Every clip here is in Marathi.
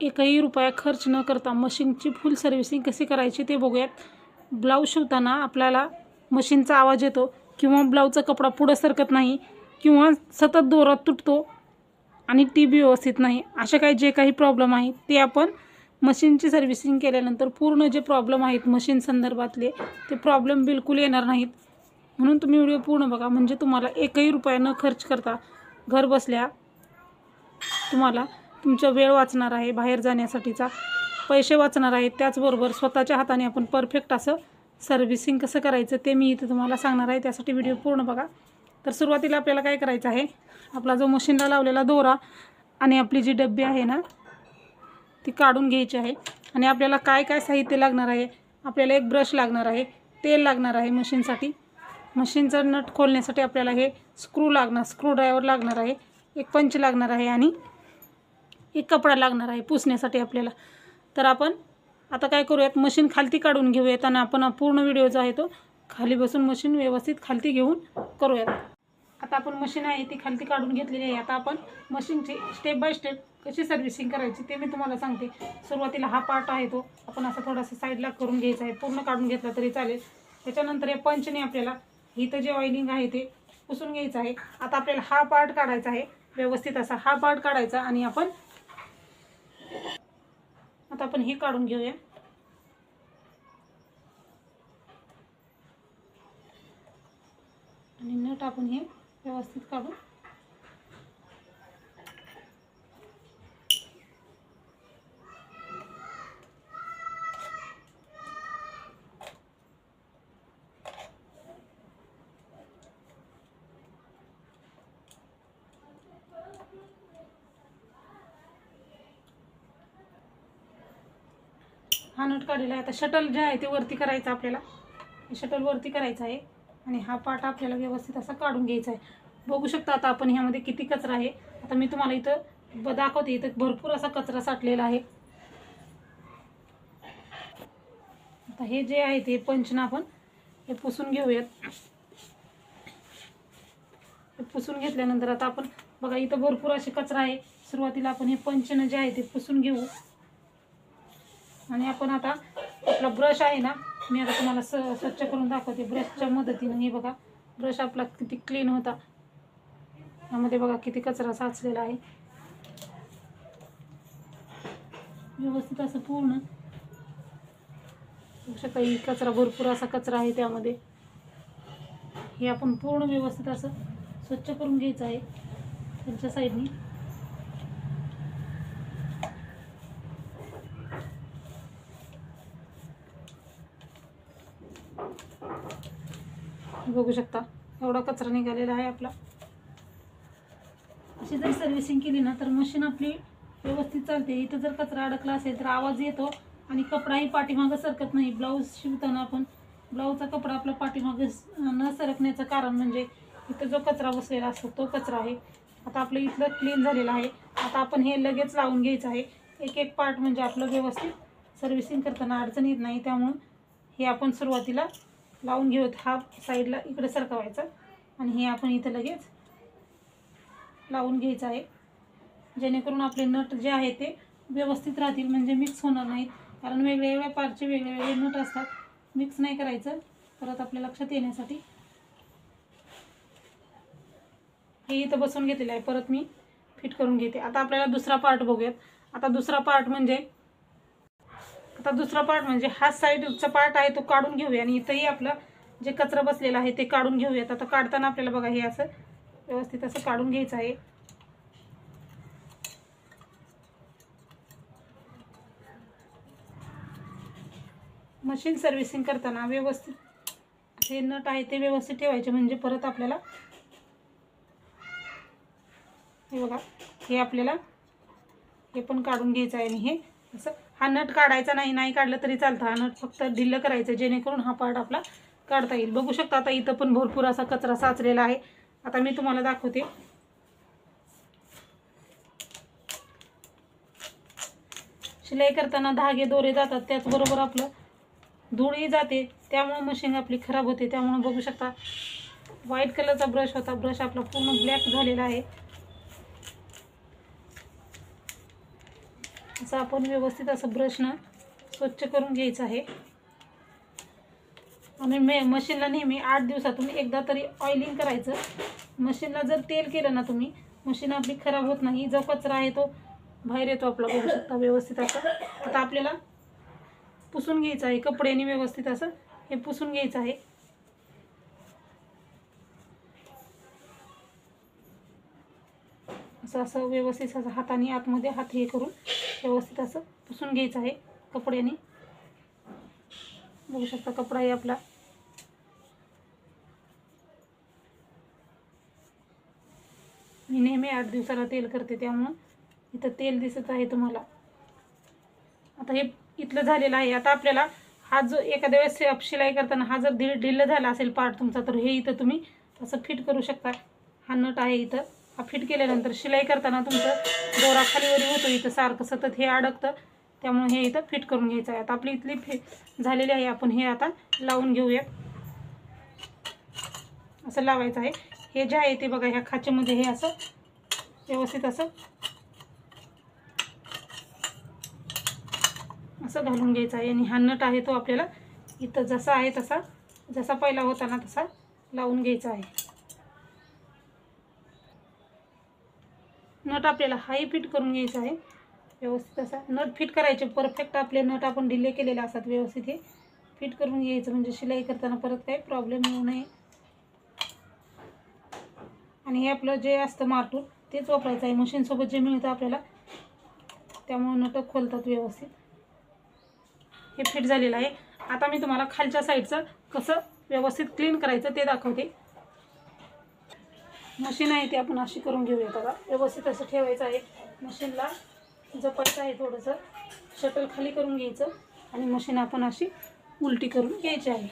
एकही रुपया खर्च न करता मशीनची फुल सर्व्हिसिंग कशी करायची ते बघूयात. ब्लाऊज शिवताना आपल्याला मशीनचा आवाज येतो किंवा ब्लाऊजचा कपडा पुढं सरकत नाही किंवा सतत दोरा तुटतो आणि टीबी व्यवस्थित नाही, अशा जे काही प्रॉब्लेम आहेत ते आपण मशीनची सर्व्हिसिंग केल्यानंतर पूर्ण जे प्रॉब्लेम आहेत मशीन संदर्भातले ते प्रॉब्लेम बिलकुल येणार नाहीत. म्हणून तुम्ही व्हिडिओ पूर्ण बघा, म्हणजे तुम्हाला एकही रुपया न खर्च करता घर बसल्या तुम्हाला तुमचा वेळ वाचणार आहे, बाहेर जाण्यासाठीचा पैसे वाचणार आहेत. त्याचबरोबर स्वतःच्या हाताने आपण परफेक्ट असं सर्व्हिसिंग कसं करायचं ते मी इथे तुम्हाला सांगणार आहे. त्यासाठी व्हिडिओ पूर्ण बघा. तर सुरुवातीला आपल्याला काय करायचं आहे, आपला जो मशीनला लावलेला दोरा आणि आपली जी डब्बी आहे ना ती काढून घ्यायची आहे. आणि आपल्याला काय काय साहित्य लागणार आहे, आपल्याला एक ब्रश लागणार आहे, तेल लागणार आहे मशीनसाठी, मशीनचा नट खोलण्यासाठी आपल्याला हे स्क्रू ड्रायव्हर लागणार आहे, एक पंच लागणार आहे आणि एक कपडा लागणार आहे पुसण्यासाठी आपल्याला. तर आपण आता काय करूयात, मशीन खालती काढून घेऊयात आणि आपण पूर्ण व्हिडिओ जो आहे तो खाली बसून मशीन व्यवस्थित खालती घेऊन करूयात. आता आपण मशीन आहे ती खालती काढून घेतलेली आहे. आता आपण मशीनची स्टेप बाय स्टेप कशी सर्व्हिसिंग करायची ते मी तुम्हाला सांगते. सुरुवातीला हा पार्ट आहे तो आपण असा थोडासा साईडला करून घ्यायचा आहे, पूर्ण काढून घेतला तरी चालेल. त्याच्यानंतर या पंचने आपल्याला इथं जे ऑइलिंग आहे ते पुसून घ्यायचं आहे. आता आपल्याला हा पार्ट काढायचा आहे, व्यवस्थित असा हा पार्ट काढायचा आणि आता आपण हे काढून घेऊया. आणि नट आपण हे व्यवस्थित काढू. हा नट काढलेला आहे. आता शटल जे आहे ते वरती करायचं आपल्याला, शटल वरती करायचं आहे आणि हा पार्ट आपल्याला व्यवस्थित असा काढून घ्यायचा आहे. बघू शकता आता आपण ह्यामध्ये किती कचरा आहे. आता मी तुम्हाला इथं दाखवते, इथं भरपूर असा कचरा साठलेला आहे. आता हे जे आहे ते पंचना आपण हे पुसून घेऊयात. हे पुसून घेतल्यानंतर आता आपण बघा इथं भरपूर असे कचरा आहे. सुरुवातीला आपण हे पंचनं जे आहे ते पुसून घेऊ. आणि आपण आता आपला ब्रश आहे ना, मी आता तुम्हाला स्वच्छ करून दाखवते ब्रशच्या मदतीनं. हे बघा ब्रश आपला किती क्लीन होता, यामध्ये बघा किती कचरा साचलेला आहे. व्यवस्थित असं पूर्ण बघू शकता, ही कचरा भरपूर असा कचरा आहे त्यामध्ये. हे आपण पूर्ण व्यवस्थित असं स्वच्छ करून घ्यायचं आहे त्यांच्या साईडनी. बघू शकता एवढा कचरा निघालेला आहे आपला. अशी जर सर्व्हिसिंग केली ना तर मशीन आपली व्यवस्थित चालते. इथं जर कचरा अडकला असेल तर आवाज येतो आणि कपडाही पाठीमागं सरकत नाही. ब्लाऊज शिवताना आपण ब्लाऊजचा कपडा आपला पाठीमागं न सरकण्याचं कारण म्हणजे इथं जो कचरा बसलेला असतो तो कचरा आहे. आता आपलं इथलं क्लीन झालेलं आहे. आता आपण हे लगेच लावून घ्यायचं आहे. एक एक पार्ट म्हणजे आपलं व्यवस्थित सर्व्हिसिंग करताना अडचण येत नाही. त्यामुळं हे आपण सुरुवातीला लावून घेऊयात. हा साईडला इकडे सरकवायचा आणि हे आपण इथं लगेच लावून घ्यायचं आहे, जेणेकरून आपले नट जे आहे ते व्यवस्थित राहतील, म्हणजे मिक्स होणार नाहीत. कारण वेगवेगळ्या पार्टचे वेगवेगळे नट असतात, मिक्स नाही करायचं. परत आपल्या लक्षात येण्यासाठी हे इथं बसवून घेतलेलं आहे, परत मी फिट करून घेते. आता आपल्याला दुसरा पार्ट बघूयात. आता दुसरा पार्ट म्हणजे हा साईडचा पार्ट आहे तो काढून घेऊया आणि इथंही आपलं जे कचरा बसलेला आहे ते काढून घेऊयात. आता काढताना आपल्याला बघा हे असं व्यवस्थित असं काढून घ्यायचं आहे. मशीन सर्व्हिसिंग करताना व्यवस्थित हे नट आहे ते व्यवस्थित ठेवायचे, म्हणजे परत आपल्याला हे बघा हे आपल्याला हे पण काढून घ्यायचं आहे. आणि हे असं हा नट काढायचा नाही काढलं तरी चालतं. हा नट फक्त ढिल्लं करायचं जेणेकरून हा पार्ट आपला काढता येईल. बघू शकता आता इथं पण भरपूर असा कचरा साचलेला आहे. आता मी तुम्हाला दाखवते. शिलाई करताना धागे दोरे जातात, त्याचबरोबर आपलं धूळही जाते, त्यामुळे मशीन आपली खराब होते. त्यामुळे बघू शकता व्हाईट कलरचा ब्रश होता, ब्रश आपला पूर्ण ब्लॅक झालेला आहे. असं आपण व्यवस्थित असं ब्रशनं स्वच्छ करून घ्यायचं आहे. आणि मशीनला नेहमी 8 दिवसातून एकदा तरी ऑइलिंग करायचं. मशीनला जर तेल केलं ना तुम्ही, मशीन आपली खराब होत नाही. जो कचरा आहे तो बाहेर येतो आपला, बघू शकता व्यवस्थित असं. आता आपल्याला पुसून घ्यायचं आहे कपड्याने, व्यवस्थित असं हे पुसून घ्यायचं आहे. असं असं व्यवस्थित असं हाताने आतमध्ये हात हे करून व्यवस्थित असं पुसून घ्यायचं आहे कपड्याने. बघू शकता कपडा आहे आपला. मी नेहमी 8 दिवसाला तेल करते, त्यामुळं इथं तेल दिसत आहे तुम्हाला. आता हे इथलं झालेलं आहे. आता आपल्याला हा जो एखाद्या वेळेस शिलाई करताना हा जर ढिल्ला झाला असेल पार्ट तुमचा, तर हे इथं तुम्ही असं फिट करू शकता. हा नट आहे इथं, हा फिट केल्यानंतर शिलाई करताना तुमचं दोरा खालीवर होतो, इथं सारखं सतत हे अडकतं, त्यामुळे हे इथं फिट करून घ्यायचं आहे. आता आपली इथली झालेली आहे. आपण हे आता लावून घेऊया. असं लावायचं आहे. हे जे आहे ते बघा, ह्या खाचेमध्ये हे असं व्यवस्थित असं असं घालून घ्यायचं आहे. आणि हा नट आहे तो आपल्याला इथं जसा आहे तसा, जसा पहिला होता ना तसा लावून घ्यायचा आहे. नट आपल्याला हाही फिट करून घ्यायचा आहे व्यवस्थित. असा नट फिट करायचे परफेक्ट. आपले नट आपण ढिले केलेले असतात, व्यवस्थित हे फिट करून घ्यायचं, म्हणजे शिलाई करताना परत काही प्रॉब्लेम येऊ नये. आणि हे आपलं जे असतं मार्टूल तेच वापरायचं आहे. मशीनसोबत जे मिळतं आपल्याला, त्यामुळे नट खोलतात व्यवस्थित. हे फिट झालेलं आहे. आता मी तुम्हाला खालच्या साईडचं कसं व्यवस्थित क्लीन करायचं ते दाखवते. मशीन आहे ती आपण अशी करून घेऊया बघा. व्यवस्थित असं ठेवायचं आहे. मशीनला जपायचं आहे, थोडंसं शटल खाली करून घ्यायचं आणि मशीन आपण अशी उलटी करून घ्यायची आहे.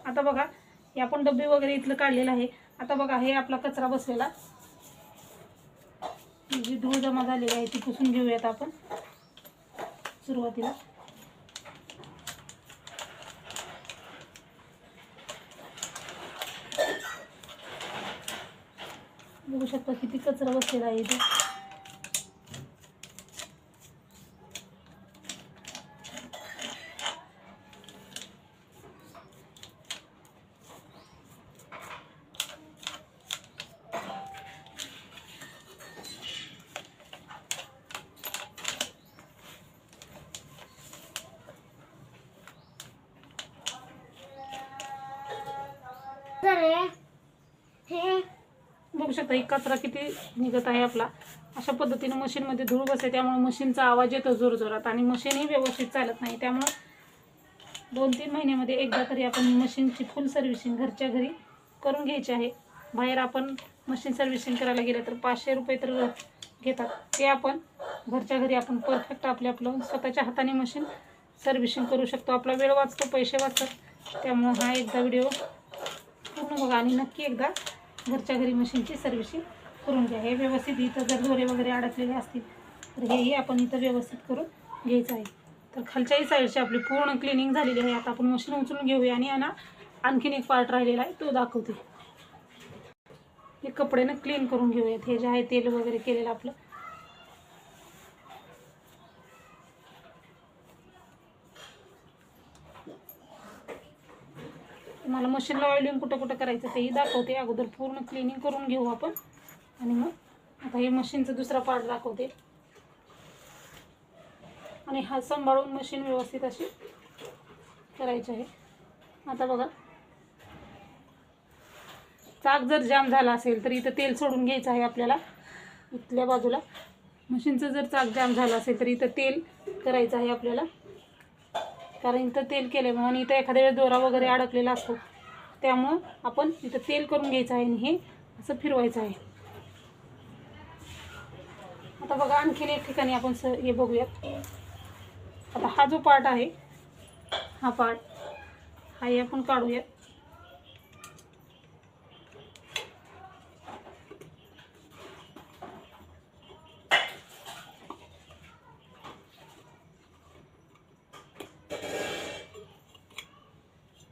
आता बघा हे आपण डब्बे वगैरे इथलं काढलेलं आहे. आता बघा हे आपला कचरा बसलेला, जी धूळ जमा झालेली आहे ती पुसून घेऊयात आपण सुरुवातीला. बघू शकता किती कचरा बसलेला आहे इथे. बघू शकता ही कचरा किती निघत आहे आपला. अशा पद्धतीने मशीनमध्ये धूळ बसते, त्यामुळे मशीनचा आवाज येतो जोरजोरात आणि मशीनही व्यवस्थित चालत नाही. त्यामुळे 2-3 महिन्यामध्ये एकदा तरी आपण मशीनची फुल सर्व्हिसिंग घरच्या घरी करून घ्यायची आहे. बाहेर आपण मशीन सर्व्हिसिंग करायला गेलं तर 500 रुपये तर घेतात. ते आपण घरच्या घरी आपण परफेक्ट आपलं स्वतःच्या हाताने मशीन सर्व्हिसिंग करू शकतो. आपला वेळ वाचतो, पैसे वाचतात. त्यामुळे हा एकदा व्हिडिओ पूर्ण बघा आणि नक्की एकदा घरच्या घरी मशीनची सर्व्हिसिंग करून घ्या. हे व्यवस्थित इथं जर दोरे वगैरे अडकलेले असतील तर हेही आपण इथं व्यवस्थित करून घ्यायचं आहे. तर खालच्याही साईडची आपली पूर्ण क्लिनिंग झालेली आहे. आता आपण मशीन उचलून घेऊया आणि आणखीन एक पार्ट राहिलेला आहे तो दाखवते. हे कपड्यानं क्लीन करून घेऊयात. हे जे आहे तेल वगैरे केलेलं आपलं. तुम्हाला मशीनला ऑइलिंग कुठं कुठं करायचं तेही दाखवते. अगोदर पूर्ण क्लिनिंग करून घेऊ आपण आणि मग आता हे मशीनचा दुसरा पार्ट दाखवते. आणि हा सांभाळून मशीन व्यवस्थित अशी करायची आहे. आता बघा चाक जर जाम झाला असेल तर इथं तेल सोडून घ्यायचं आहे आपल्याला. इथल्या बाजूला मशीनचं जर चाक जाम झाला असेल तर इथं तेल करायचं आहे आपल्याला, कारण इथं तेल केल्यामुळे आणि इथं एखाद्या वेळेस दोरा वगैरे अडकलेला असतो, त्यामुळं आपण इथं तेल करून घ्यायचं आहे आणि हे असं फिरवायचं आहे. आता बघा आणखीन एक ठिकाणी आपण हे बघूयात. आता हा जो पार्ट आहे हा पार्ट हाही आपण काढूयात.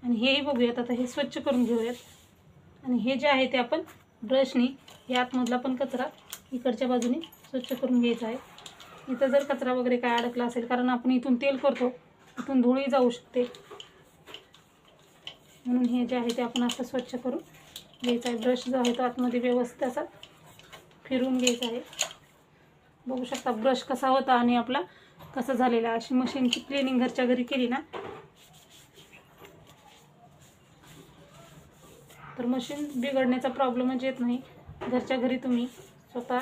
आणि हेही बघूयात. आता हे स्वच्छ करून घेऊयात आणि हे जे आहे ते आपण ब्रशनी या आतमधला पण कचरा इकडच्या बाजूने स्वच्छ करून घ्यायचा आहे. इथं जर कचरा वगैरे काय अडकला असेल, कारण आपण इथून तेल करतो, इथून धुळी जाऊ शकते, म्हणून हे जे आहे ते आपण असं स्वच्छ करून घ्यायचं आहे. ब्रश जो आहे तो आतमध्ये व्यवस्थित असा फिरून घ्यायचा आहे. बघू शकता ब्रश कसा होता आणि आपला कसा झालेला. अशी मशीनची क्लिनिंग घरच्या घरी केली ना तर मशीन बिघडण्याचा प्रॉब्लेमच येत नाही. घरच्या घरी तुम्ही स्वतः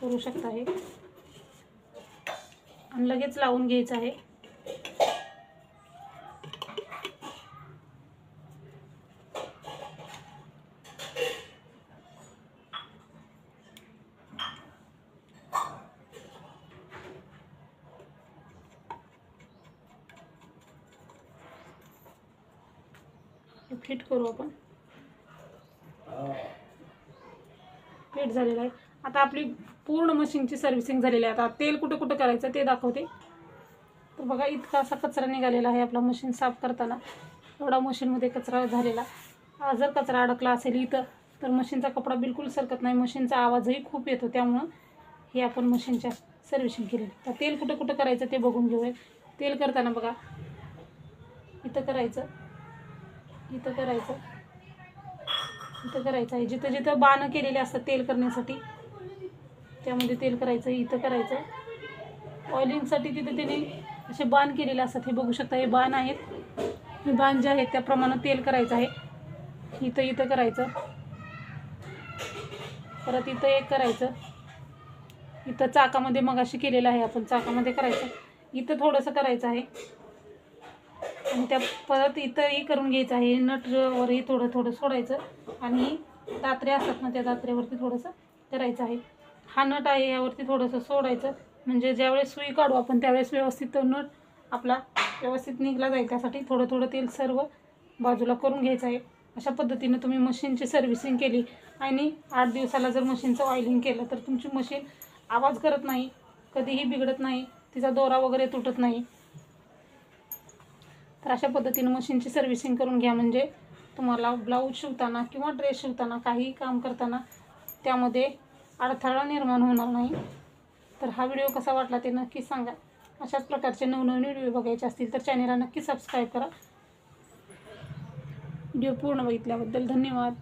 करू शकता हे आणि लगेच लावून घ्यायचं आहे. फिट करू आपण. फिट झालेलं आहे. आता आपली पूर्ण मशीनची सर्व्हिसिंग झालेली आहे. आता तेल कुठं कुठं करायचं ते दाखवते. तर बघा इतका असा कचरा निघालेला आहे आपला मशीन साफ करताना. एवढा मशीनमध्ये कचरा झालेला. जर कचरा अडकला असेल इथं तर मशीनचा कपडा बिलकुल सरकत नाही. मशीनचा आवाजही खूप येतो. त्यामुळं हे आपण मशीनच्या सर्व्हिसिंग केलेली. तर तेल कुठं कुठं करायचं ते बघून घेऊया. तेल करताना बघा इथं करायचं, इथं करायचं, इथं करायचं आहे. जिथं जिथं बाण केलेले असतात तेल करण्यासाठी त्यामध्ये तेल करायचं. इथं करायचं ऑइलिंगसाठी. तिथं त्याने असे बाण केलेले असतात. हे बघू शकता हे बाण आहेत. हे बाण जे आहेत त्याप्रमाणे तेल करायचं आहे. इथं इथं करायचं, परत इथं एक करायचं. इथं चाकामध्ये मगाशी केलेलं आहे आपण, चाकामध्ये करायचं. इथं थोडंसं करायचं आहे आणि त्या परत इथंही करून घ्यायचं आहे. नटवरही थोडं थोडं सोडायचं आणि दात्र्या असतात ना त्या दात्र्यावरती थोडंसं करायचं आहे. हा नट आहे यावरती थोडंसं सोडायचं, म्हणजे ज्यावेळेस सुई काढू आपण त्यावेळेस व्यवस्थित तो नट आपला व्यवस्थित निघला जाईल. त्यासाठी थोडं थोडं तेल सर्व बाजूला करून घ्यायचं आहे. अशा पद्धतीने तुम्ही मशीनची सर्व्हिसिंग केली आणि 8 दिवसाला जर मशीनचं ऑइलिंग केलं तर तुमची मशीन आवाज करत नाही, कधीही बिघडत नाही, तिचा दोरा वगैरे तुटत नाही. तर अशा पद्धतीने मशीनची सर्व्हिसिंग करून घ्या, म्हणजे तुम्हाला ब्लाऊज शिवताना किंवा ड्रेस शिवताना काहीही काम करताना त्यामध्ये अडथळा निर्माण होणार नाही. तर हा व्हिडिओ कसा वाटला ते नक्की सांगा. अशाच प्रकारचे नवनवीन व्हिडिओ बघायचे असतील तर चॅनेलला नक्की सबस्क्राईब करा. व्हिडिओ पूर्ण बघितल्याबद्दल धन्यवाद.